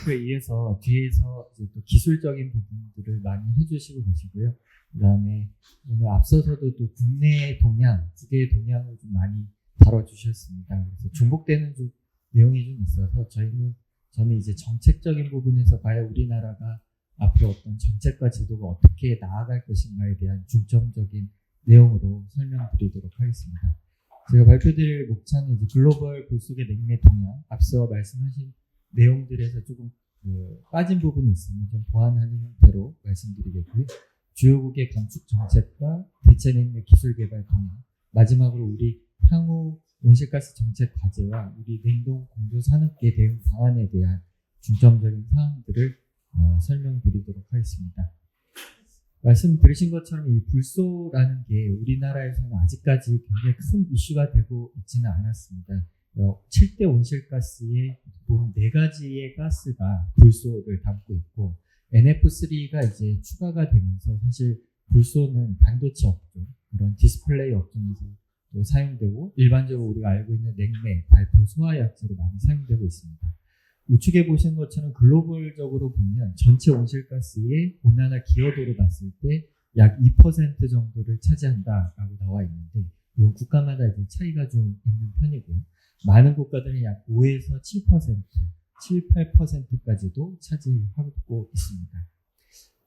부분표에 의해서 뒤에서 이제 또 기술적인 부분들을 많이 해주시고 계시고요. 그다음에 오늘 앞서서도 또 국내 동향, 국외 동향을 좀 많이 다뤄주셨습니다. 그래서 중복되는 좀 내용이 좀 있어서 저는 이제 정책적인 부분에서 과연 우리나라가 앞으로 어떤 정책과 제도가 어떻게 나아갈 것인가에 대한 중점적인 내용으로 설명드리도록 하겠습니다. 제가 발표드릴 목차는 이제 글로벌 불속의 냉매 동향, 앞서 말씀하신 내용들에서 조금 빠진 부분이 있으면 좀 보완하는 형태로 말씀드리겠고요. 주요국의 감축 정책과 대체 냉매 기술 개발 동향, 마지막으로 우리 향후 온실가스 정책 과제와 우리 냉동 공조 산업계 대응 방안에 대한 중점적인 사항들을 설명드리도록 하겠습니다. 말씀 들으신 것처럼 이 불소라는 게 우리나라에서는 아직까지 굉장히 큰 이슈가 되고 있지는 않았습니다. 7대 온실가스의 본 4가지의 가스가 불소를 담고 있고 NF3가 이제 추가가 되면서 사실 불소는 반도체 업종, 이런 디스플레이 업종에서 또 사용되고 일반적으로 우리가 알고 있는 냉매, 발포, 소화약재로 많이 사용되고 있습니다. 우측에 보신 것처럼 글로벌적으로 보면 전체 온실가스의 온난화 기여도로 봤을 때 약 2% 정도를 차지한다라고 나와 있는데 이건 국가마다 이제 차이가 좀 있는 편이고요. 많은 국가들은 약 5에서 7%, 7, 8%까지도 차지하고 있습니다.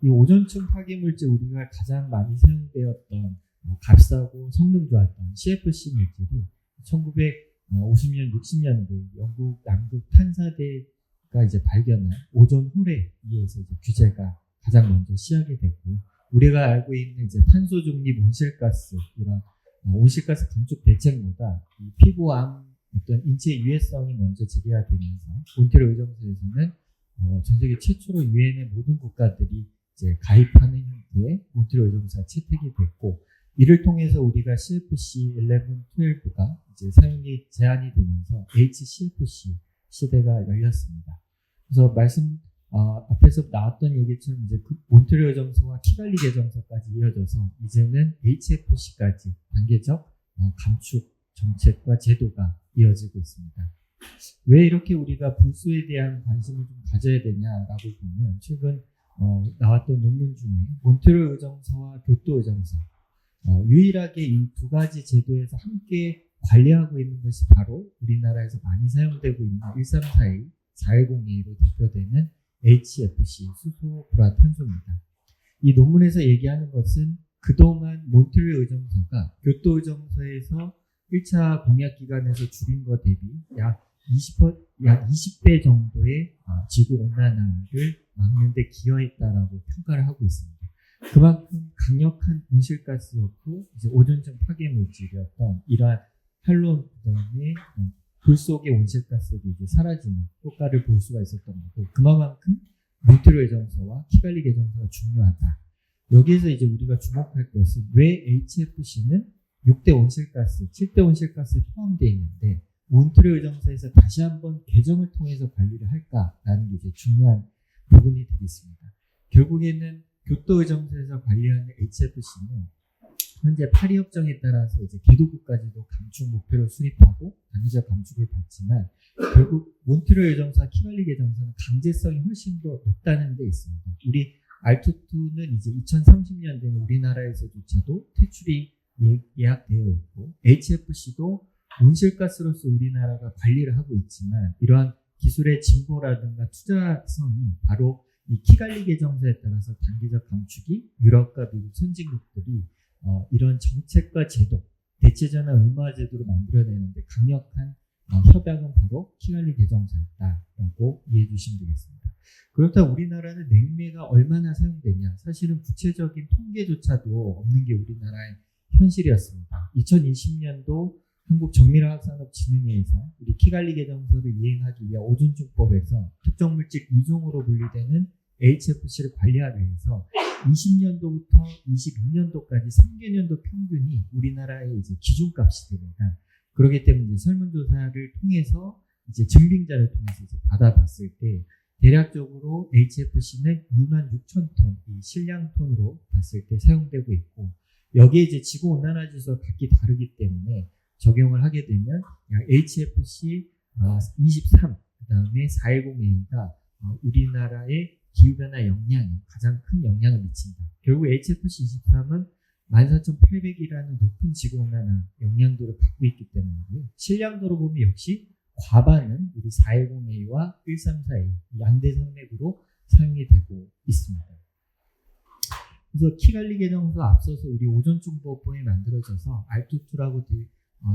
이 오존층 파괴물질 우리가 가장 많이 사용되었던 값싸고 성능 좋았던 CFC 물질이 1950년, 60년대 영국 남극 탐사대가 이제 발견한 오존 홀에 의해서 이제 규제가 가장 먼저 시작이 됐고요. 우리가 알고 있는 이제 탄소 중립 온실가스, 이런 온실가스 감축 대책보다 이 피부암 어떤 인체 유해성이 먼저 제기가 되면서 몬트리올 의정서에서는 전 세계 최초로 유엔의 모든 국가들이 이제 가입하는 형태의 몬트리올 의정서가 채택이 됐고, 이를 통해서 우리가 CFC 11, 12가 이제 사용이 제한이 되면서 HCFC 시대가 열렸습니다. 그래서 앞에서 나왔던 얘기처럼 이제 몬트리올 정서와 키갈리 개정서까지 이어져서 이제는 HFC까지 단계적 감축 정책과 제도가 이어지고 있습니다. 왜 이렇게 우리가 불소에 대한 관심을 좀 가져야 되냐라고 보면 최근 나왔던 논문 중에 몬트리올 의정서와 교토 의정서, 유일하게 이 2가지 제도에서 함께 관리하고 있는 것이 바로 우리나라에서 많이 사용되고 있는 1342, 4102로 대표되는 HFC, 수소 불화탄소입니다. 이 논문에서 얘기하는 것은 그동안 몬트리올 의정서가 교토 의정서에서 1차 공약 기간에서 줄인 것 대비 약 20배 정도의 지구 온난화를 막는 데 기여했다라고 평가를 하고 있습니다. 그만큼 강력한 온실가스였고 이제 오존층 파괴 물질이었던 이러한 할론, 그다음에 불 속의 온실가스들이 이제 사라지는 효과를 볼 수가 있었던 거고, 그만큼 몬트리올 개정서와 키갈리 개정서가 중요하다. 여기에서 이제 우리가 주목할 것은 왜 HFC는 6대 온실가스, 7대 온실가스에 포함되어 있는데 몬트리올 정서에서 다시 한번 개정을 통해서 관리를 할까라는 게 이제 중요한 부분이 되겠습니다. 결국에는 교토 의정서에서 관리하는 HFC는 현재 파리 협정에 따라서 이제 개도국까지도 감축 목표를 수립하고 단기적 감축을 받지만 결국 몬트리올 의정서와 키갈리 개정서는 강제성이 훨씬 더 높다는 데 있습니다. 우리 R22는 이제 2030년 되면 우리나라에서조차도 퇴출이 예약되어 있고 HFC도 온실가스로서 우리나라가 관리를 하고 있지만 이러한 기술의 진보라든가 투자성이 바로 이 키갈리 개정서에 따라서 단기적 감축이 유럽과 미국 선진국들이 이런 정책과 제도, 대체전환 의무화 제도를 만들어내는데 강력한 협약은 바로 키갈리 개정서였다라고 이해해 주시면 되겠습니다. 그렇다면 우리나라는 냉매가 얼마나 사용되냐? 사실은 구체적인 통계조차도 없는 게 우리나라의 현실이었습니다. 2020년도 한국정밀화학산업진흥회에서 우리 키갈리 개정서를 이행하기 위한 오존층법에서 특정물질 2종으로 분류되는 HFC를 관리하기 위해서 20년도부터 22년도까지 3개년도 평균이 우리나라의 이제 기준값이 됩니다. 그렇기 때문에 이제 설문조사를 통해서 이제 증빙자를 통해서 이제 받아봤을 때 대략적으로 HFC는 26,000톤, 이 실량톤으로 봤을 때 사용되고 있고, 여기에 이제 지구온난화 지수가 각기 다르기 때문에 적용을 하게 되면 HFC 23, 그 다음에 410A가 우리나라의 기후변화 영향에 가장 큰 영향을 미친다. 결국 HFC 23은 14,800이라는 높은 지구온난화 영향도를 받고 있기 때문이고요. 실량도로 보면 역시 과반은 우리 410A와 134A 양대 산맥으로 사용이 되고 있습니다. 그래서 키갈리 개정서 앞서서 우리 오존층보호법이 만들어져서 R22라고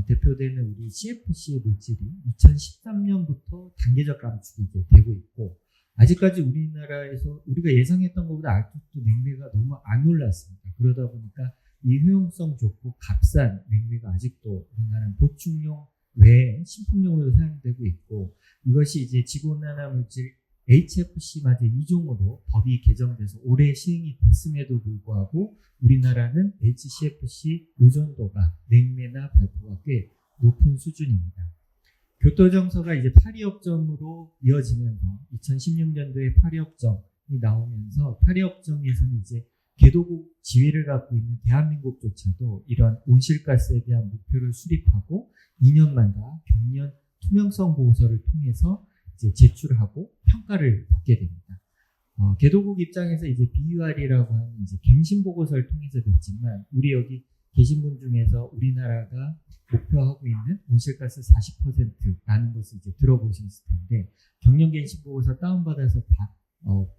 대표되는 우리 CFC의 물질이 2013년부터 단계적 감축이 이제 되고 있고, 아직까지 우리나라에서 우리가 예상했던 것보다 R22 냉매가 너무 안 올랐습니다. 그러다 보니까 이 효용성 좋고 값싼 냉매가 아직도 우리나라는 보충용 외에 식품용으로 사용되고 있고, 이것이 이제 지구온난화 물질 HFC-마저 2종으로 법이 개정돼서 올해 시행이 됐음에도 불구하고 우리나라는 HCFC 의존도가 냉매나 발포가 꽤 높은 수준입니다. 교토정서가 이제 파리협정으로 이어지면서 2016년도에 파리협정이 나오면서 파리협정에서는 이제 개도국 지위를 갖고 있는 대한민국조차도 이런 온실가스에 대한 목표를 수립하고 2년마다 경년 투명성 보고서를 통해서 이제 제출하고 평가를 받게 됩니다. 개도국 입장에서 이제 BUR이라고 하는 이제 갱신 보고서를 통해서 됐지만, 우리 여기 계신 분 중에서 우리나라가 목표하고 있는 온실가스 40%라는 것을 이제 들어보셨을 텐데, 경영 갱신 보고서 다운받아서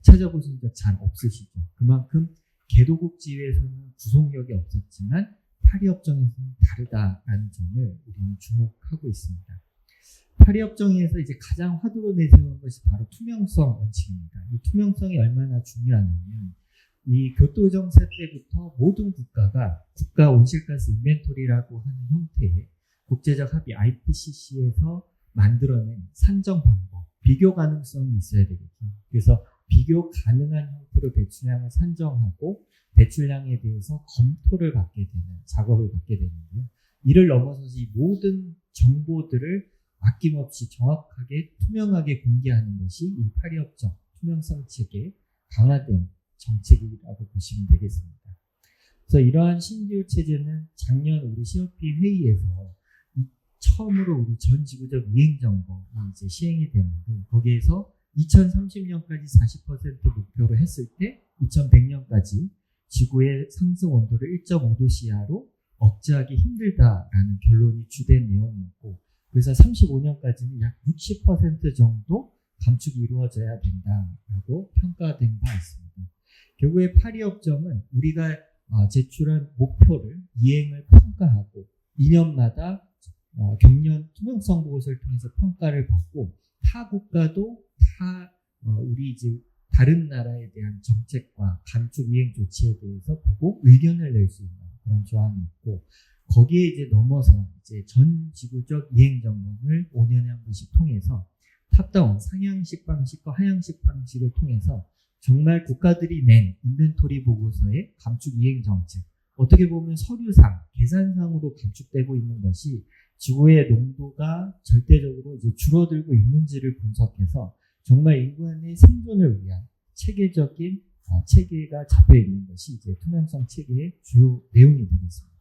찾아보신 적 잘 없으시죠. 그만큼 개도국 지위에서는 구속력이 없었지만 파리협정에서는 다르다라는 점을 우리는 주목하고 있습니다. 파리협정에서 이제 가장 화두로 내세운 것이 바로 투명성 원칙입니다. 이 투명성이 얼마나 중요하냐면, 이 교토정사 때부터 모든 국가가 국가 온실가스 인벤토리라고 하는 형태의 국제적 합의 IPCC에서 만들어낸 산정 방법, 비교 가능성이 있어야 되겠죠. 그래서 비교 가능한 형태로 배출량을 산정하고 배출량에 대해서 검토를 받게 되는 작업을 받게 되는데요. 이를 넘어서서 이 모든 정보들을 아낌없이 정확하게 투명하게 공개하는 것이 이 파리협정 투명성 체계의 강화된 정책이라고 보시면 되겠습니다. 그래서 이러한 신규 체제는 작년 우리 COP 회의에서 처음으로 우리 전 지구적 이행 점검이 이제 시행이 되는데, 거기에서 2030년까지 40% 목표로 했을 때 2100년까지 지구의 상승 온도를 1.5도 이하로 억제하기 힘들다라는 결론이 주된 내용이었고, 그래서 35년까지는 약 60% 정도 감축이 이루어져야 된다라고 평가된 바 있습니다. 결국에 파리협정은 우리가 제출한 목표를 이행을 평가하고 2년마다 경년 투명성 보고서를 통해서 평가를 받고, 타 국가도 우리 이제 다른 나라에 대한 정책과 감축 이행 조치에 대해서 보고 의견을 낼 수 있는 그런 조항이 있고, 거기에 이제 넘어서 이제 전 지구적 이행 점검을 5년에 한 번씩 통해서 탑다운 상향식 방식과 하향식 방식을 통해서 정말 국가들이 낸 인벤토리 보고서의 감축 이행 정책, 어떻게 보면 서류상 계산상으로 감축되고 있는 것이 지구의 농도가 절대적으로 이제 줄어들고 있는지를 분석해서 정말 인간의 생존을 위한 체계적인 체계가 잡혀 있는 것이 이제 투명성 체계의 주요 내용이 되겠습니다.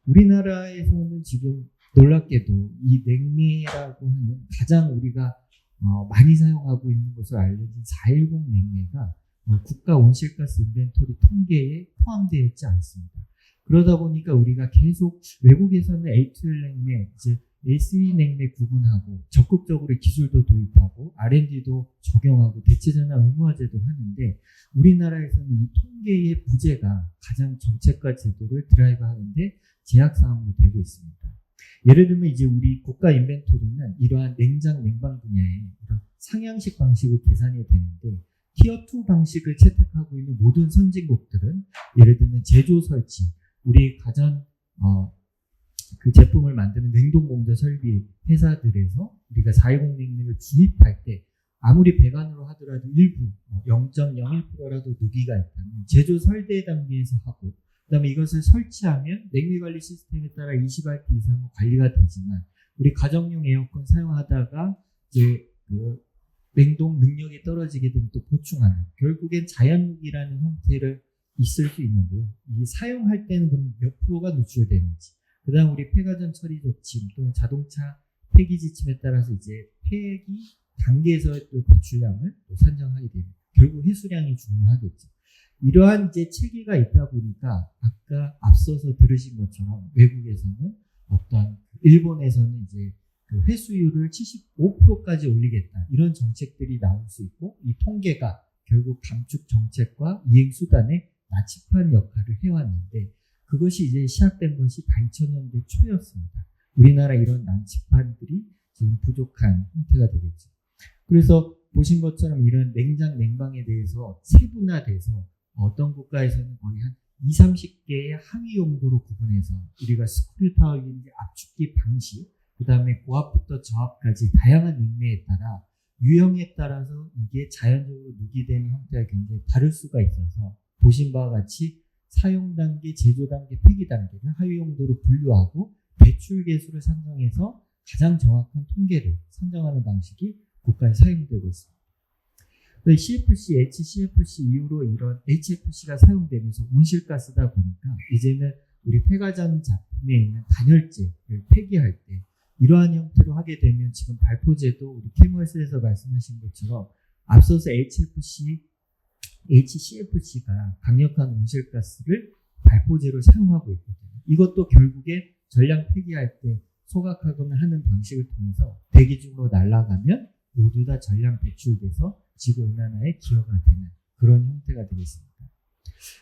우리나라에서는 지금 놀랍게도 이 냉매라고 하는 가장 우리가 많이 사용하고 있는 것으로 알려진 410 냉매가 국가 온실가스 인벤토리 통계에 포함되어 있지 않습니다. 그러다 보니까 우리가 계속 외국에서는 A2L 냉매, 이제 A3 냉매 구분하고 적극적으로 기술도 도입하고 R&D도 적용하고 대체전환 의무화제도 하는데, 우리나라에서는 이 통계의 부재가 가장 정책과 제도를 드라이브하는데 제약사항으로 되고 있습니다. 예를 들면 이제 우리 국가 인벤토리는 이러한 냉장, 냉방 분야에 이런 상향식 방식으로 계산이 되는데, 티어2 방식을 채택하고 있는 모든 선진국들은 예를 들면 제조 설치, 우리 가전 그 제품을 만드는 냉동공조 설비 회사들에서 우리가 420 냉매를 주입할 때 아무리 배관으로 하더라도 일부 0.01%라도 누기가 있다면 제조 설계 단계에서 하고, 그 다음에 이것을 설치하면 냉매 관리 시스템에 따라 20RP 이상은 관리가 되지만, 우리 가정용 에어컨 사용하다가 이제 그 냉동 능력이 떨어지게 되면 또 보충하는, 결국엔 자연누기라는 형태를 있을 수 있는데요. 이 사용할 때는 그럼 몇 프로가 노출되는지, 그 다음 우리 폐가전 처리 조침 또는 자동차 폐기 지침에 따라서 이제 폐기 단계에서의 또 배출량을 또 산정하게 됩니다. 결국 해수량이 중요하겠죠. 이러한 이제 체계가 있다 보니까 아까 앞서서 들으신 것처럼 외국에서는 어떤 일본에서는 이제 그 회수율을 75%까지 올리겠다 이런 정책들이 나올 수 있고 이 통계가 결국 감축 정책과 이행 수단의 나치판 역할을 해왔는데 그것이 이제 시작된 것이 다 2000년대 초였습니다. 우리나라 이런 난치판들이 지금 부족한 형태가 되겠죠. 그래서 보신 것처럼 이런 냉장, 냉방에 대해서 세분화돼서 어떤 국가에서는 거의 한 20, 30개의 하위 용도로 구분해서 우리가 스크류타워인지 압축기 방식, 그 다음에 고압부터 저압까지 다양한 냉매에 따라 유형에 따라서 이게 자연적으로 누기되는 형태가 굉장히 다를 수가 있어서 보신 바와 같이 사용 단계, 제조 단계, 폐기 단계를 하위 용도로 분류하고 배출 개수를 산정해서 가장 정확한 통계를 산정하는 방식이 국가에 사용되고 있습니다. CFC, HCFC 이후로 이런 HFC가 사용되면서 온실가스다 보니까 이제는 우리 폐가전 작품에 있는 단열재를 폐기할 때 이러한 형태로 하게 되면 지금 발포제도 우리 케머스에서 말씀하신 것처럼 앞서서 HFC, HCFC가 강력한 온실가스를 발포제로 사용하고 있거든요. 이것도 결국에 전량 폐기할 때 소각하거나 하는 방식을 통해서 대기 중으로 날아가면 모두 다 전량 배출돼서 지구온난화에 기여가 되는 그런 형태가 되겠습니다.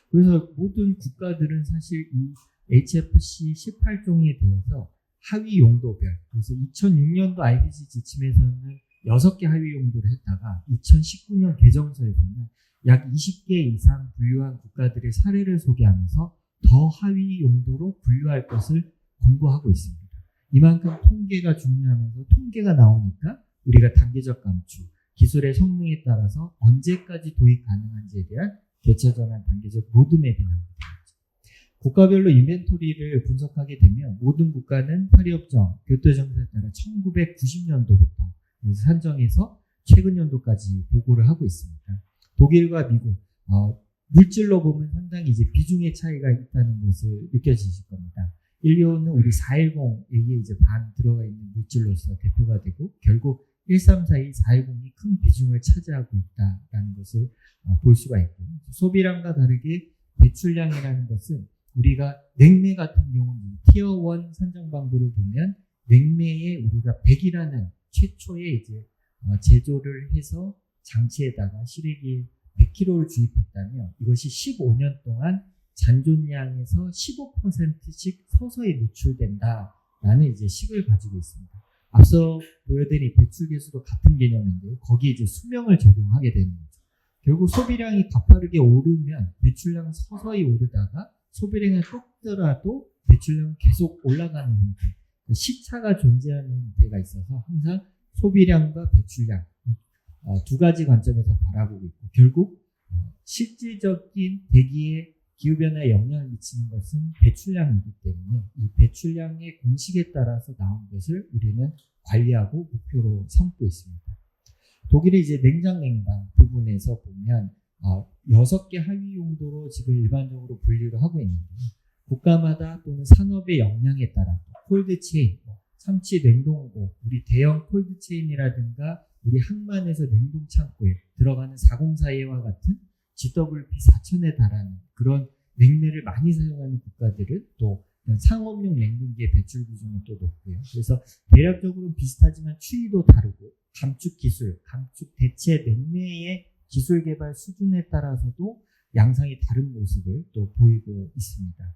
그래서 모든 국가들은 사실 이 HFC 18종에 대해서 하위 용도별, 그래서 2006년도 IPCC 지침에서는 6개 하위 용도를 했다가 2019년 개정서에서는 약 20개 이상 분류한 국가들의 사례를 소개하면서 더 하위 용도로 분류할 것을 권고하고 있습니다. 이만큼 통계가 중요하면서 통계가 나오니까 우리가 단계적 감축, 기술의 성능에 따라서 언제까지 도입 가능한지에 대한 대처전환 단계적 로드맵이 나옵니다. 국가별로 인벤토리를 분석하게 되면 모든 국가는 파리협정, 교토정서에 따라 1990년도부터 산정해서 최근 연도까지 보고를 하고 있습니다. 독일과 미국, 물질로 보면 상당히 이제 비중의 차이가 있다는 것을 느껴지실 겁니다. 인류는 우리 410에 이제 반 들어가 있는 물질로서 대표가 되고 결국 1342, 410이 큰 비중을 차지하고 있다는 것을 볼 수가 있고요. 소비량과 다르게 배출량이라는 것은 우리가 냉매 같은 경우는 티어 1 산정 방법을 보면 냉매에 우리가 100이라는 최초의 이제 제조를 해서 장치에다가 실외기 100kg를 주입했다면 이것이 15년 동안 잔존량에서 15%씩 서서히 노출된다라는 이제 식을 가지고 있습니다. 앞서 보여드린 배출 개수도 같은 개념인데 거기에 이제 수명을 적용하게 되는 거죠. 결국 소비량이 가파르게 오르면 배출량은 서서히 오르다가 소비량을 꺾더라도 배출량은 계속 올라가는 형태. 시차가 존재하는 형태가 있어서 항상 소비량과 배출량 두 가지 관점에서 바라보고 있고 결국 실질적인 대기에 기후변화에 영향을 미치는 것은 배출량이기 때문에 이 배출량의 공식에 따라서 나온 것을 우리는 관리하고 목표로 삼고 있습니다. 독일의 이제 냉장 냉방 부분에서 보면 6개 하위 용도로 지금 일반적으로 분류를 하고 있는데 국가마다 또는 산업의 역량에 따라 콜드체인, 참치 냉동고, 우리 대형 콜드체인이라든가 우리 항만에서 냉동창고에 들어가는 4042와 같은 GWP 4000에 달하는 그런 냉매를 많이 사용하는 국가들은 또 상업용 냉동기의 배출 비중은 또 높고요. 그래서 대략적으로 비슷하지만 추이도 다르고 감축 기술, 감축 대체 냉매의 기술 개발 수준에 따라서도 양상이 다른 모습을 또 보이고 있습니다.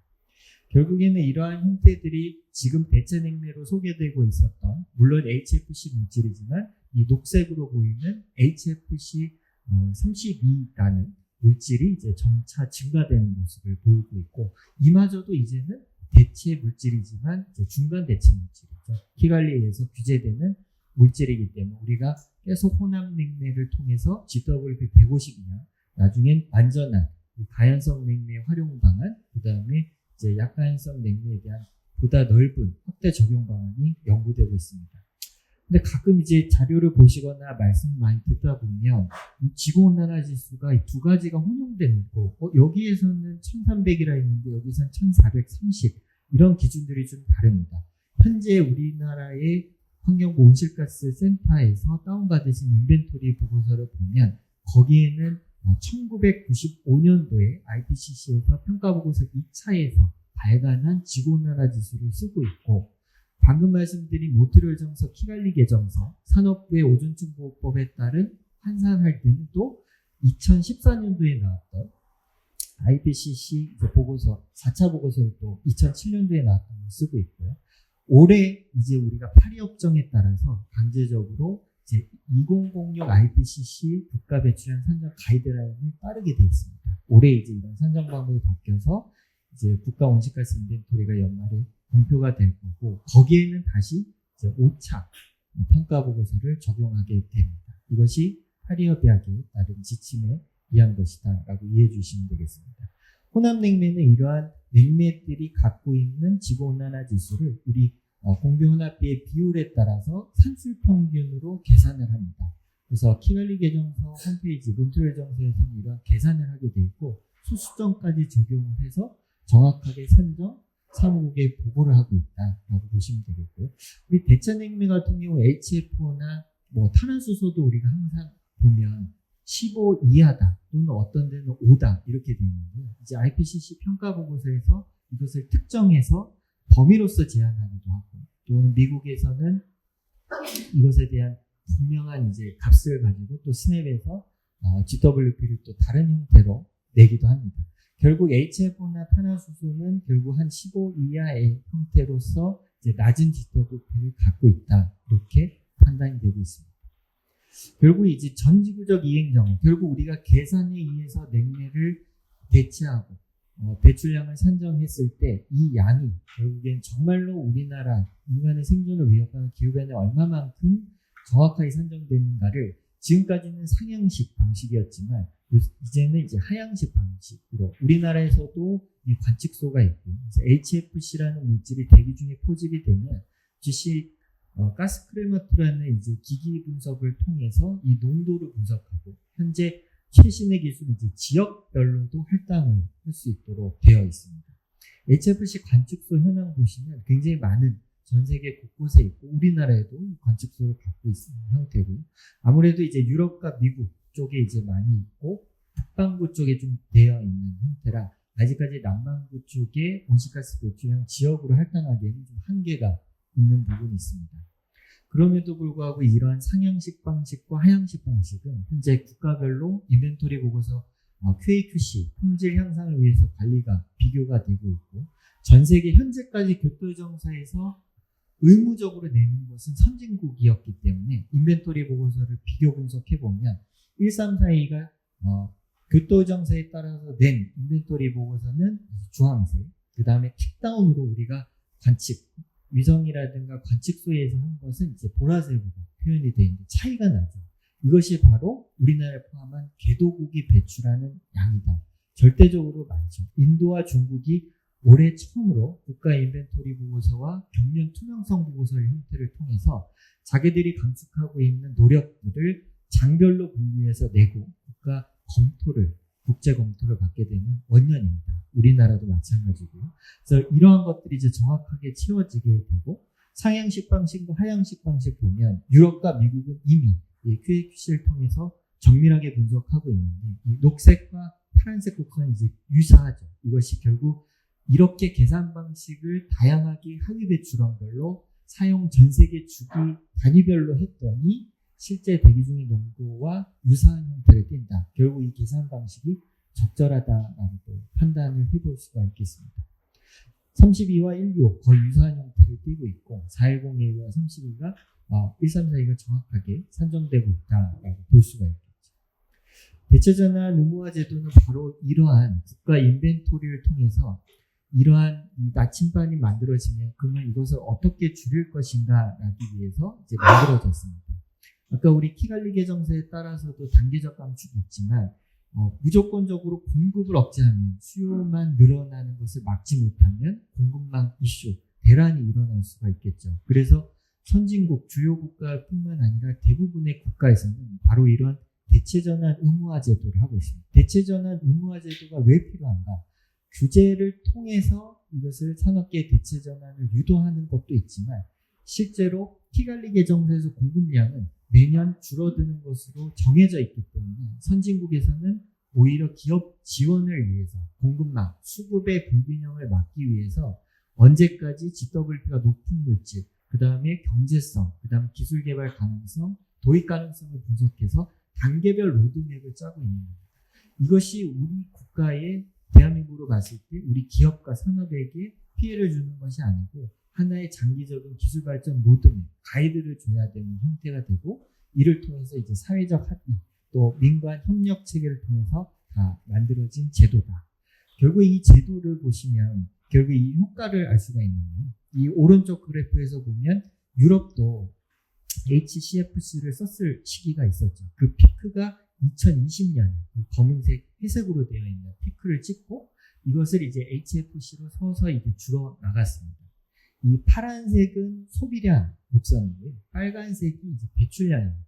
결국에는 이러한 형태들이 지금 대체 냉매로 소개되고 있었던 물론 HFC 물질이지만 이 녹색으로 보이는 HFC 32라는 물질이 이제 점차 증가되는 모습을 보이고 있고 이마저도 이제는 대체 물질이지만 이제 중간 대체 물질이죠. 키갈리에서 규제되는 물질이기 때문에 우리가 계속 혼합 냉매를 통해서 GWP 150이나 나중엔 완전한 가연성 냉매 활용 방안, 그 다음에 이제 약가연성 냉매에 대한 보다 넓은 확대 적용 방안이 연구되고 있습니다. 근데 가끔 이제 자료를 보시거나 말씀 많이 듣다 보면 이 지구온난화 지수가 이 두 가지가 혼용되는 거, 여기에서는 1300이라 했는데 여기서는 1430 이런 기준들이 좀 다릅니다. 현재 우리나라의 환경부 온실가스 센터에서 다운받으신 인벤토리 보고서를 보면 거기에는 1995년도에 IPCC에서 평가보고서 2차에서 발간한 지구온난화 지수를 쓰고 있고, 방금 말씀드린 몬트리올 정서, 키갈리 개정서, 산업부의 오존층 보호법에 따른 환산할 때는 또 2014년도에 나왔던 IPCC 보고서, 4차 보고서를 또 2007년도에 나왔던 걸 쓰고 있고요. 올해 이제 우리가 파리 협정에 따라서 강제적으로 이제 2006 IPCC 국가 배출량 산정 가이드라인을 따르게 되어 있습니다. 올해 이제 이런 산정 방법이 바뀌어서 이제 국가 온실가스 인벤토리가 연말에 공표가 될 거고, 거기에는 다시 이제 5차 평가 보고서를 적용하게 됩니다. 이것이 파리 협약에 따른 지침에 의한 것이다라고 이해해 주시면 되겠습니다. 호남 냉매는 이러한 냉매들이 갖고 있는 지구온난화 지수를 우리 공비혼합비의 비율에 따라서 산술평균으로 계산을 합니다. 그래서 키갈리 개정서 홈페이지 몬트리올 정서에서는 이런 계산을 하게 되어 있고, 소수점까지 적용을 해서 정확하게 산정 사무국에 보고를 하고 있다라고 보시면 되겠고요. 우리 대체냉매 같은 경우 HFO나 탄화수소도 우리가 항상 보면 15 이하다 또는 어떤 데는 5다 이렇게 되어 있는데요. 이제 IPCC 평가 보고서에서 이것을 특정해서 범위로서 제한하기도 하고, 또는 미국에서는 이것에 대한 분명한 이제 값을 가지고 또 스냅에서 GWP를 또 다른 형태로 내기도 합니다. 결국 HFO나 탄화수소는 결국 한 15 이하의 형태로서 이제 낮은 GWP를 갖고 있다, 이렇게 판단이 되고 있습니다. 결국 이제 전지구적 이행정은 결국 우리가 계산에 의해서 냉매를 대체하고 배출량을 산정했을 때 이 양이 결국엔 정말로 우리나라 인간의 생존을 위협하는 기후변화에 얼마만큼 정확하게 산정되는가를, 지금까지는 상향식 방식이었지만 이제는 이제 하향식 방식으로 우리나라에서도 이 관측소가 있고, HFC라는 물질이 대기 중에 포집이 되면 즉시 가스크레마토라는 이제 기기 분석을 통해서 이 농도를 분석하고, 현재 최신의 기술은 이제 지역별로도 할당을 할 수 있도록 되어 있습니다. HFC 관측소 현황 보시면 굉장히 많은 전 세계 곳곳에 있고, 우리나라에도 관측소를 갖고 있는 형태고요. 아무래도 이제 유럽과 미국 쪽에 이제 많이 있고, 북반구 쪽에 좀 되어 있는 형태라 아직까지 남반구 쪽에 온실가스 배출량 지역으로 할당하기에는 좀 한계가 있는 부분이 있습니다. 그럼에도 불구하고 이러한 상향식 방식과 하향식 방식은 현재 국가별로 인벤토리 보고서 QAQC 품질 향상을 위해서 관리가 비교가 되고 있고, 전 세계 현재까지 교토정서에서 의무적으로 내는 것은 선진국이었기 때문에 인벤토리 보고서를 비교 분석해 보면 1342가 교토정서에 따라서 낸 인벤토리 보고서는 주황색, 그 다음에 탑다운으로 우리가 관측 위성이라든가 관측소에서 한 것은 이제 보라색으로 표현이 되어 있는데 차이가 나죠. 이것이 바로 우리나라를 포함한 개도국이 배출하는 양이다. 절대적으로 많죠. 인도와 중국이 올해 처음으로 국가 인벤토리 보고서와 경련 투명성 보고서의 형태를 통해서 자기들이 감축하고 있는 노력들을 장별로 분류해서 내고 국가 검토를, 국제 검토를 받게 되는 원년입니다. 우리나라도 마찬가지고요. 그래서 이러한 것들이 이제 정확하게 채워지게 되고, 상향식 방식과 하향식 방식 보면 유럽과 미국은 이미 이 QAQC를 통해서 정밀하게 분석하고 있는데, 이 녹색과 파란색 곡선이 이제 유사하죠. 이것이 결국 이렇게 계산 방식을 다양하게 하위 배출원별로 사용 전 세계 주기 단위별로 했더니 실제 대기 중의 농도와 유사한 형태를 띈다. 결국 이 계산 방식이 적절하다라고 또 판단을 해볼 수가 있겠습니다. 32와 165 거의 유사한 형태를 띠고 있고, 4101과 32가 1342가 정확하게 산정되고 있다라고 볼 수가 있겠죠. 대체전환 의무화 제도는 바로 이러한 국가 인벤토리를 통해서 이러한 이 나침반이 만들어지면 그러면 이것을 어떻게 줄일 것인가 라기 위해서 이제 만들어졌습니다. 아까 우리 키갈리 개정서에 따라서도 단계적 감축이 있지만 무조건적으로 공급을 억제하면 수요만 늘어나는 것을 막지 못하면 공급망 이슈, 대란이 일어날 수가 있겠죠. 그래서 선진국, 주요 국가뿐만 아니라 대부분의 국가에서는 바로 이런 대체전환 의무화 제도를 하고 있습니다. 대체전환 의무화 제도가 왜 필요한가? 규제를 통해서 이것을 산업계의 대체전환을 유도하는 것도 있지만 실제로 키갈리 개정서에서 공급량은 매년 줄어드는 것으로 정해져 있기 때문에 선진국에서는 오히려 기업 지원을 위해서 공급망, 수급의 불균형을 막기 위해서 언제까지 GWP가 높은 물질, 그 다음에 경제성, 그 다음 기술 개발 가능성, 도입 가능성을 분석해서 단계별 로드맵을 짜고 있는 겁니다. 이것이 우리 국가의 대한민국으로 봤을 때 우리 기업과 산업에게 피해를 주는 것이 아니고 하나의 장기적인 기술 발전 로드맵, 가이드를 줘야 되는 형태가 되고 이를 통해서 이제 사회적 합의, 또 민관 협력 체계를 통해서 다 만들어진 제도다. 결국 이 제도를 보시면 결국 이 효과를 알 수가 있는데요. 이 오른쪽 그래프에서 보면 유럽도 HCFC를 썼을 시기가 있었죠. 그 피크가 2020년 검은색 회색으로 되어 있는 피크를 찍고 이것을 이제 HFC로 서서히 이제 줄어 나갔습니다. 이 파란색은 소비량 곡선이고요. 빨간색이 이제 배출량입니다.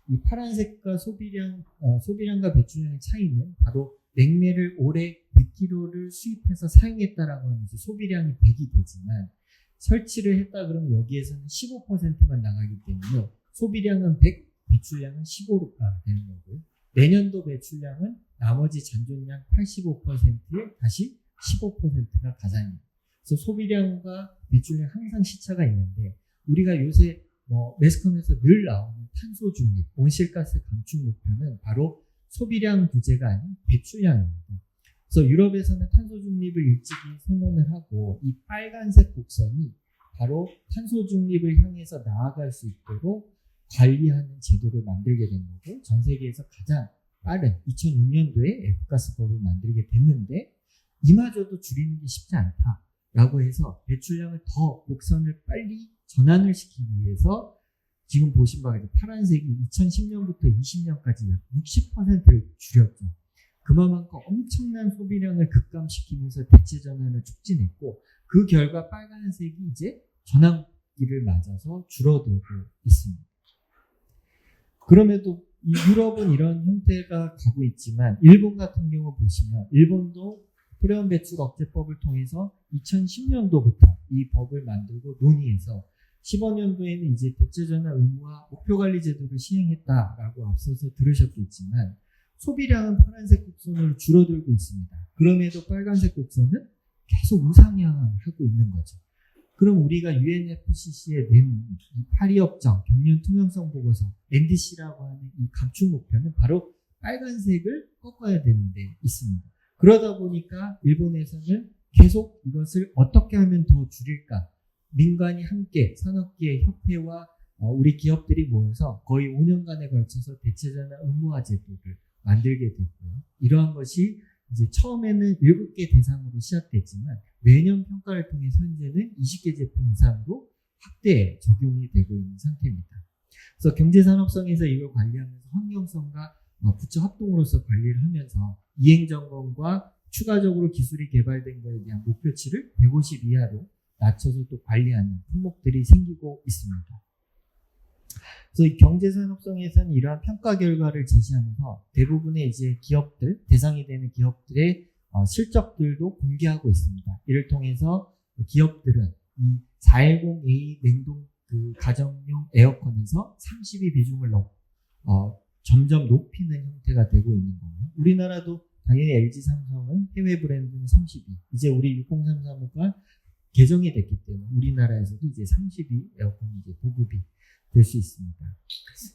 이 파란색과 소비량과 배출량의 차이는 바로 냉매를 올해 100kg를 수입해서 사용했다라고 하면 이제 소비량이 100이 되지만 설치를 했다 그러면 여기에서는 15%만 나가기 때문에 소비량은 100, 배출량은 15가 되는 거고요. 내년도 배출량은 나머지 잔존량 85%에 다시 15%가 가산입니다. 그래서 소비량과 배출량 항상 시차가 있는데 우리가 요새 매스컴에서 늘 나오는 탄소 중립, 온실가스 감축 목표는 바로 소비량 규제가 아닌 배출량입니다. 그래서 유럽에서는 탄소 중립을 일찍이 선언을 하고 이 빨간색 곡선이 바로 탄소 중립을 향해서 나아갈 수 있도록 관리하는 제도를 만들게 된 거고 전 세계에서 가장 빠른 2006년도에 F가스법을 만들게 됐는데 이마저도 줄이는 게 쉽지 않다라고 해서 배출량을 더 곡선을 빨리 전환을 시키기 위해서 지금 보신 바가 파란색이 2010년부터 20년까지 약 60%를 줄였죠. 그만큼 엄청난 소비량을 급감시키면서 대체 전환을 촉진했고 그 결과 빨간색이 이제 전환기를 맞아서 줄어들고 있습니다. 그럼에도 이 유럽은 이런 형태가 가고 있지만 일본 같은 경우 보시면 일본도 프레온 배출 억제법을 통해서 2010년도부터 이 법을 만들고 논의해서 15년도에는 이제 대체전환 의무화 목표관리 제도를 시행했다라고 앞서서 들으셨겠지만 소비량은 파란색 곡선으로 줄어들고 있습니다. 그럼에도 빨간색 곡선은 계속 우상향하고 있는 거죠. 그럼 우리가 UNFCC에 내는 이 파리협정 경련 투명성 보고서 NDC라고 하는 이 감축 목표는 바로 빨간색을 꺾어야 되는 데 있습니다. 그러다 보니까 일본에서는 계속 이것을 어떻게 하면 더 줄일까? 민간이 함께 산업계의 협회와 우리 기업들이 모여서 거의 5년간에 걸쳐서 대체전환 의무화 제도를 만들게 됐고요. 이러한 것이 이제 처음에는 7개 대상으로 시작됐지만 매년 평가를 통해서 현재는 20개 제품 이상으로 확대 적용이 되고 있는 상태입니다. 그래서 경제산업성에서 이걸 관리하면서 환경성과 부처 합동으로서 관리를 하면서 이행점검과 추가적으로 기술이 개발된 것에 대한 목표치를 150 이하로 낮춰서 또 관리하는 품목들이 생기고 있습니다. 그래서 이 경제산업성에서는 이러한 평가 결과를 제시하면서 대부분의 이제 기업들, 대상이 되는 기업들의 실적들도 공개하고 있습니다. 이를 통해서 기업들은 이 410A 냉동 가정용 에어컨에서 32 비중을 점점 높이는 형태가 되고 있는 거고요. 우리나라도 당연히 LG 삼성은 해외 브랜드는 32, 이제 우리 6033가 개정이 됐기 때문에 우리나라에서도 이제 32 에어컨이 이제 보급이 될 수 있습니다.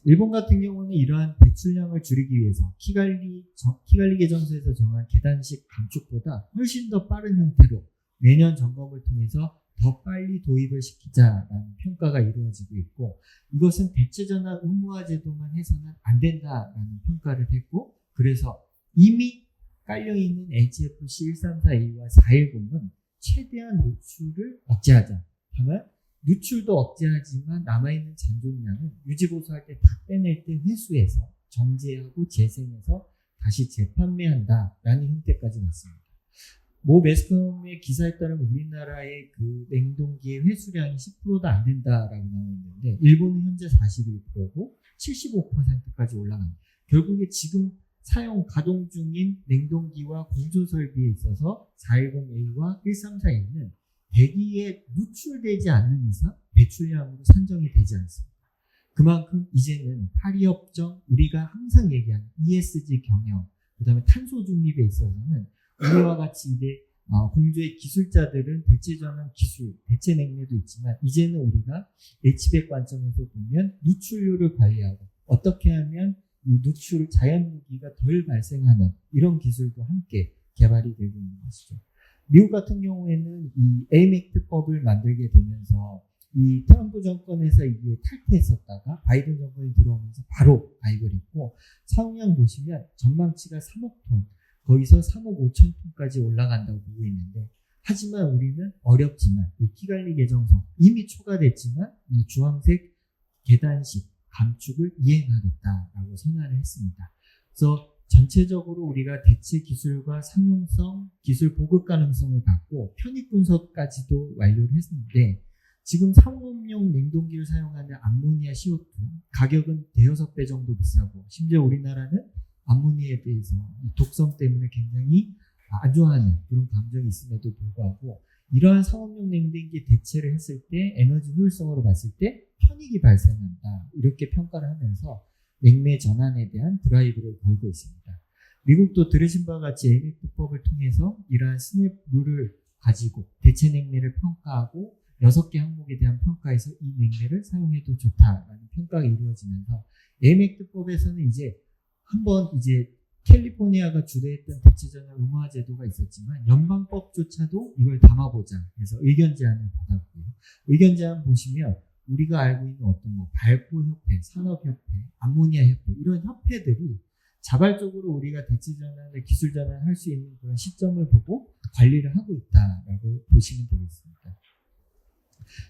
일본 같은 경우는 이러한 배출량을 줄이기 위해서 키갈리 개정서에서 정한 계단식 감축보다 훨씬 더 빠른 형태로 매년 점검을 통해서 더 빨리 도입을 시키자라는 평가가 이루어지고 있고 이것은 대체전환 의무화 제도만 해서는 안 된다라는 평가를 했고 그래서 이미 깔려있는 HFC 134A와 410은 최대한 노출을 억제하자. 다만 누출도 억제하지만 남아있는 잔존량은 유지보수할 때 다 빼낼 때 회수해서 정제하고 재생해서 다시 재판매한다라는 형태까지 났습니다. 모 매스컴의 기사에 따르면 우리나라의 그 냉동기의 회수량이 10%도 안 된다라고 나와 있는데 일본은 현재 41%고 75%까지 올라갑니다. 결국에 지금 가동 중인 냉동기와 공조 설비에 있어서 410A와 134A는 대기에 누출되지 않는 이상 배출량으로 산정이 되지 않습니다. 그만큼 이제는 파리협정, 우리가 항상 얘기하는 ESG 경영, 그 다음에 탄소 중립에 있어서는 우리와 같이 이제 공조의 기술자들은 대체전환 기술, 대체 냉매도 있지만 이제는 우리가 H백 관점에서 보면 누출률을 관리하고 어떻게 하면 이 누출 자연 무기가 덜 발생하는 이런 기술도 함께 개발이 되고 있는 것이죠. 미국 같은 경우에는 이 AIMACT법을 만들게 되면서 이 트럼프 정권에서 이게 탈퇴했었다가 바이든 정권이 들어오면서 바로 가입을 했고 사용량 보시면 전망치가 3억 톤, 거기서 3억 5천 톤까지 올라간다고 보고 있는데 하지만 우리는 어렵지만 이 키갈리 개정서 이미 초과됐지만 이 주황색 계단식 감축을 이행하겠다라고 선언을 했습니다. 그래서 전체적으로 우리가 대체 기술과 상용성, 기술 보급 가능성을 갖고 편익 분석까지도 완료를 했는데 지금 상업용 냉동기를 사용하는 암모니아 CO2 가격은 대여섯 배 정도 비싸고 심지어 우리나라는 암모니아에 대해서 독성 때문에 굉장히 안 좋아하는 그런 감정이 있음에도 불구하고 이러한 상업용 냉동기 대체를 했을 때 에너지 효율성으로 봤을 때 편익이 발생한다 이렇게 평가를 하면서 냉매 전환에 대한 드라이브를 걸고 있습니다. 미국도 들으신 바와 같이 AIMACT법을 통해서 이러한 스냅 룰을 가지고 대체 냉매를 평가하고 6개 항목에 대한 평가에서 이 냉매를 사용해도 좋다라는 평가가 이루어지면서 AIMACT법에서는 이제 한번 이제 캘리포니아가 주도했던 대체전환 의무화 제도가 있었지만 연방법조차도 이걸 담아보자 해서 의견 제안을 받았고요. 의견 제안 보시면 우리가 알고 있는 어떤 뭐 발포협회, 산업협회, 암모니아협회 이런 협회들이 자발적으로 우리가 대체전환을 기술전환을 할 수 있는 그런 시점을 보고 관리를 하고 있다라고 보시면 되겠습니다.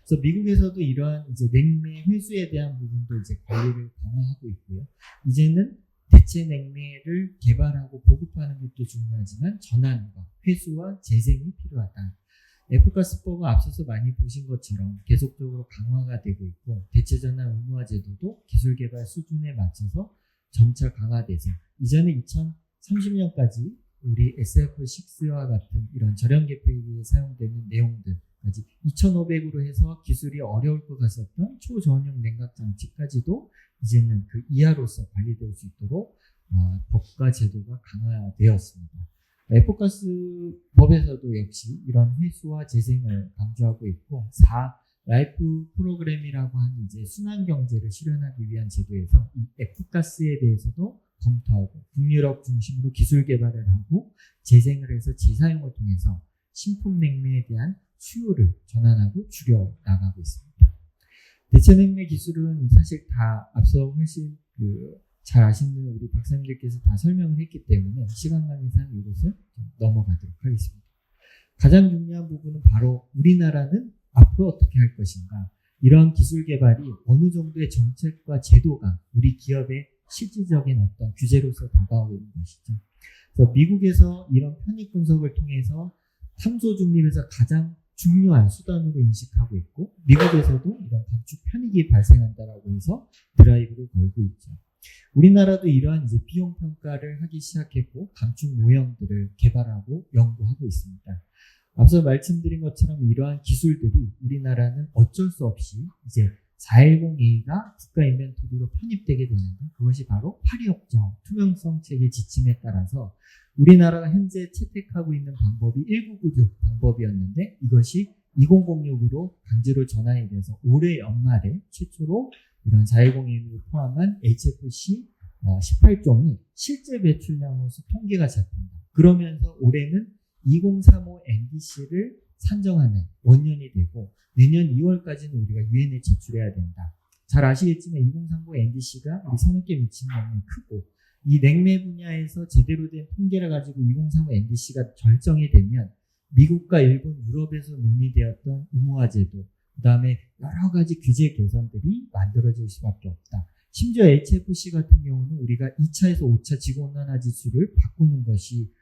그래서 미국에서도 이러한 이제 냉매 회수에 대한 부분도 이제 관리를 강화하고 있고요. 이제는 대체 냉매를 개발하고 보급하는 것도 중요하지만 전환과 회수와 재생이 필요하다. F가스법은 앞서서 많이 보신 것처럼 계속적으로 강화가 되고 있고 대체전환 의무화 제도도 기술 개발 수준에 맞춰서 점차 강화돼서 이제는 2030년까지 우리 SF6와 같은 이런 절연 계획에 사용되는 내용들까지 2,500으로 해서 기술이 어려울 것 같았던 초저온용 냉각 장치까지도 이제는 그 이하로서 관리될 수 있도록 법과 제도가 강화되었습니다. F가스법에서도 역시 이런 회수와 재생을 강조하고 있고 4. 라이프 프로그램이라고 하는 이제 순환 경제를 실현하기 위한 제도에서 이 F가스에 대해서도 검토하고 북유럽 중심으로 기술 개발을 하고 재생을 해서 재사용을 통해서 신품 냉매에 대한 수요를 전환하고 줄여 나가고 있습니다. 대체 냉매 기술은 사실 다 앞서 훨씬 잘 아시는 우리 박사님들께서 다 설명을 했기 때문에 시간 관계상 이것을 넘어가도록 하겠습니다. 가장 중요한 부분은 바로 우리나라는 앞으로 어떻게 할 것인가, 이런 기술 개발이 어느 정도의 정책과 제도가 우리 기업의 실질적인 어떤 규제로서 다가오고 있는 것이죠. 그래서 미국에서 이런 편익 분석을 통해서 탄소 중립에서 가장 중요한 수단으로 인식하고 있고 미국에서도 이런 감축 편익이 발생한다라고 해서 드라이브를 걸고 있죠. 우리나라도 이러한 이제 비용 평가를 하기 시작했고 감축 모형들을 개발하고 연구하고 있습니다. 앞서 말씀드린 것처럼 이러한 기술들이 우리나라는 어쩔 수 없이 이제 410A가 국가 인벤토리로 편입되게 되는데 그것이 바로 파리협정 투명성 체계 지침에 따라서 우리나라가 현재 채택하고 있는 방법이 1996 방법이었는데 이것이 2006으로 강제로 전환이 돼서 올해 연말에 최초로 이런 410A를 포함한 HFC 18종이 실제 배출량으로서 통계가 잡힌다. 그러면서 올해는 2035 NDC를 산정하는 원년이 되고 내년 2월까지는 우리가 유엔에 제출해야 된다. 잘 아시겠지만 2035 NDC가 우리 산업계에 미치는 영향이 크고 이 냉매 분야에서 제대로 된 통계를 가지고 2035 NDC가 결정이 되면 미국과 일본, 유럽에서 논의되었던 의무화 제도, 그 다음에 여러 가지 규제 개선들이 만들어질 수밖에 없다. 심지어 HFC 같은 경우는 우리가 2차에서 5차 지구온난화 지수를 바꾸는 것이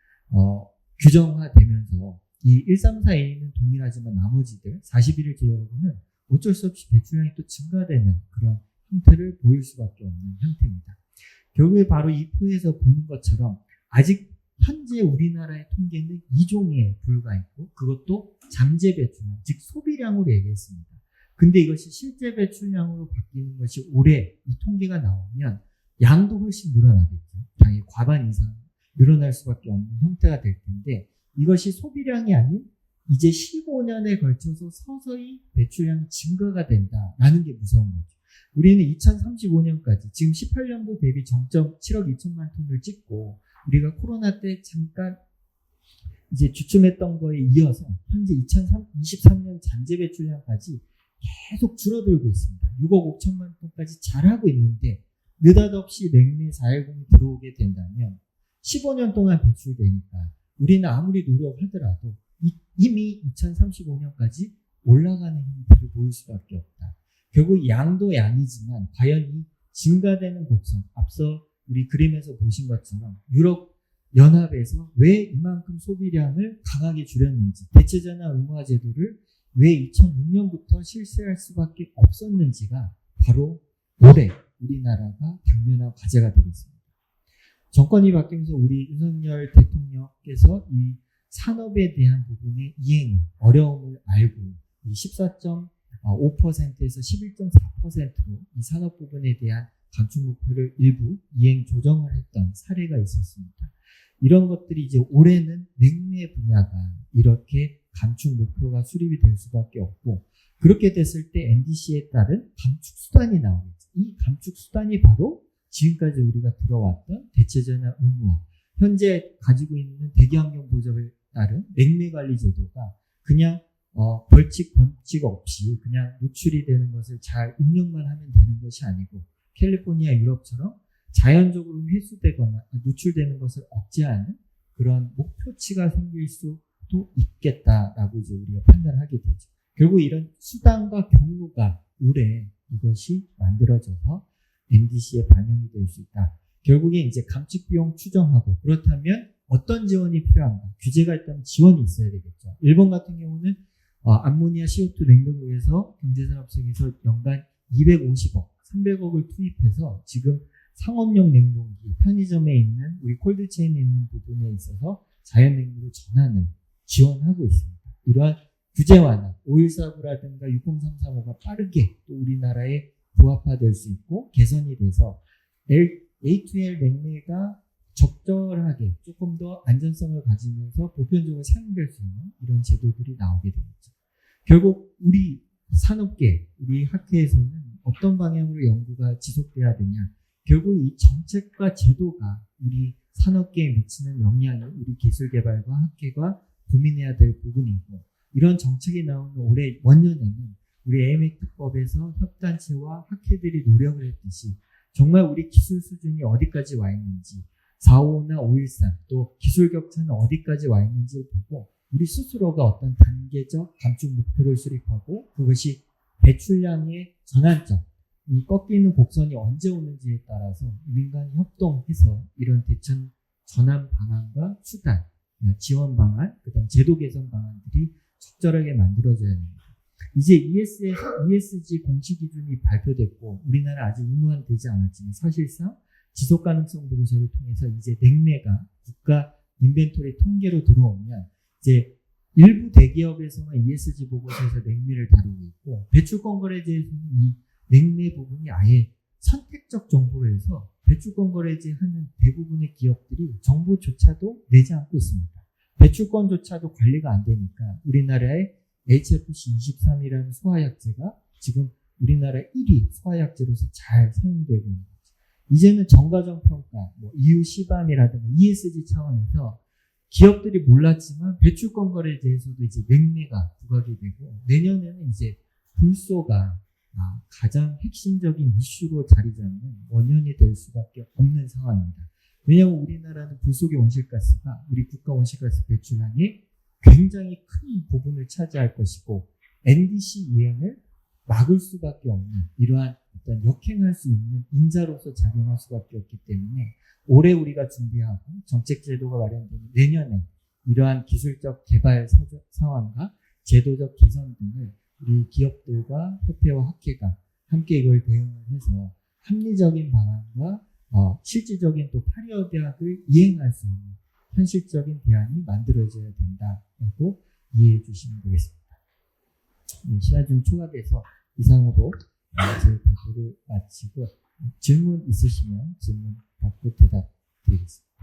규정화되면서 이 134A는 동일하지만 나머지들 41일 제외하고는 어쩔 수 없이 배출량이 또 증가되는 그런 형태를 보일 수밖에 없는 형태입니다. 결국에 바로 이 표에서 보는 것처럼 아직 현재 우리나라의 통계는 2종에 불과했고 그것도 잠재 배출량, 즉 소비량으로 얘기했습니다. 근데 이것이 실제 배출량으로 바뀌는 것이 올해 이 통계가 나오면 양도 훨씬 늘어나겠죠. 당연히 과반 이상 늘어날 수밖에 없는 형태가 될 텐데 이것이 소비량이 아닌 이제 15년에 걸쳐서 서서히 배출량이 증가가 된다라는 게 무서운 거죠. 우리는 2035년까지 지금 18년도 대비 정점 7억 2천만 톤을 찍고 우리가 코로나 때 잠깐 이제 주춤했던 거에 이어서 현재 2023년 잔재 배출량까지 계속 줄어들고 있습니다. 6억 5천만 톤까지 잘하고 있는데 느닷없이 냉매 410이 들어오게 된다면 15년 동안 배출되니까 우리는 아무리 노력하더라도 이미 2035년까지 올라가는 형태를 보일 수밖에 없다. 결국 양도 양이지만 과연 이 증가되는 곡선, 앞서 우리 그림에서 보신 것처럼 유럽 연합에서 왜 이만큼 소비량을 강하게 줄였는지, 대체전환 의무화 제도를 왜 2006년부터 실시할 수밖에 없었는지가 바로 올해 우리나라가 당면한 과제가 되겠습니다. 정권이 바뀌면서 우리 윤석열 대통령께서 이 산업에 대한 부분의 이행 어려움을 알고 이 14.5%에서 11.4%로 이 산업 부분에 대한 감축 목표를 일부 이행 조정을 했던 사례가 있었습니다. 이런 것들이 이제 올해는 냉매 분야가 이렇게 감축 목표가 수립이 될 수밖에 없고 그렇게 됐을 때 NDC에 따른 감축 수단이 나오겠죠. 이 감축 수단이 바로 지금까지 우리가 들어왔던 대체전환 의무화, 현재 가지고 있는 대기환경 보전에 따른 냉매 관리 제도가 그냥 벌칙 범칙 없이 그냥 노출이 되는 것을 잘 입력만 하면 되는 것이 아니고 캘리포니아 유럽처럼 자연적으로 회수되거나 노출되는 것을 억제하는 그런 목표치가 생길 수도 있겠다라고 이제 우리가 판단하게 되죠. 결국 이런 수단과 경로가 올해 이것이 만들어져서 NDC에 반영이 될 수 있다. 결국에 이제 감축 비용 추정하고 그렇다면 어떤 지원이 필요한가? 규제가 있다면 지원이 있어야 되겠죠. 일본 같은 경우는 암모니아 CO2 냉동고에서 경제산업청에서 연간 250억, 300억을 투입해서 지금 상업용 냉동기, 편의점에 있는 우리 콜드체인에 있는 부분에 있어서 자연냉무로 전환을 지원하고 있습니다. 이러한 규제 완화, 514구라든가 60335가 빠르게 또 우리나라에 부합화될 수 있고 개선이 돼서 A2L 냉매가 적절하게 조금 더 안전성을 가지면서 보편적으로 사용될 수 있는 이런 제도들이 나오게 되겠죠. 결국 우리 산업계, 우리 학회에서는 어떤 방향으로 연구가 지속돼야 되냐. 결국 이 정책과 제도가 우리 산업계에 미치는 영향이 우리 기술개발과 학계가 고민해야 될 부분이고 이런 정책이 나오는 올해 원년에는 우리 AMA 특법에서 협단체와 학회들이 노력을 했듯이 정말 우리 기술 수준이 어디까지 와 있는지 455나 513 또 기술 격차는 어디까지 와 있는지를 보고 우리 스스로가 어떤 단계적 감축 목표를 수립하고 그것이 배출량의 전환점 이 꺾이는 곡선이 언제 오는지에 따라서 민간이 협동해서 이런 대천 전환 방안과 수단, 지원 방안, 그다음 제도 개선 방안들이 적절하게 만들어져야 합니다. 이제 ESG 공시 기준이 발표됐고 우리나라 아직 의무화되지 않았지만 사실상 지속 가능성 보고서를 통해서 이제 냉매가 국가 인벤토리 통계로 들어오면 이제 일부 대기업에서만 ESG 보고서에서 냉매를 다루고 있고 배출권 거래제에서는 이 냉매 부분이 아예 선택적 정보로 해서 배출권 거래제하는 대부분의 기업들이 정보조차도 내지 않고 있습니다. 배출권조차도 관리가 안 되니까 우리나라의 HFC 23이라는 소화약제가 지금 우리나라 1위 소화약제로서 잘 사용되고 있는 거죠. 이제는 정가정 평가, EU 시밤이라든가 ESG 차원에서 기업들이 몰랐지만 배출권 거래제에서도 이제 냉매가 부각이 되고 내년에는 이제 불소가 가장 핵심적인 이슈로 자리 잡는 원년이 될 수밖에 없는 상황입니다. 왜냐하면 우리나라는 불속의 온실가스가 우리 국가 온실가스 배출량의 굉장히 큰 부분을 차지할 것이고 NDC 이행을 막을 수밖에 없는 이러한 어떤 역행할 수 있는 인자로서 작용할 수밖에 없기 때문에 올해 우리가 준비하고 정책 제도가 마련되는 내년에 이러한 기술적 개발 상황과 제도적 개선 등을 우리 기업들과 협회와 학회가 함께 이걸 대응을 해서 합리적인 방안과 실질적인 또 파리어 대학을 이행할 수 있는 현실적인 대안이 만들어져야 된다고 이해해 주시면 되겠습니다. 시간이 좀 초과돼서 이상으로 제 발표를 마치고 질문 있으시면 질문 받고 대답 드리겠습니다.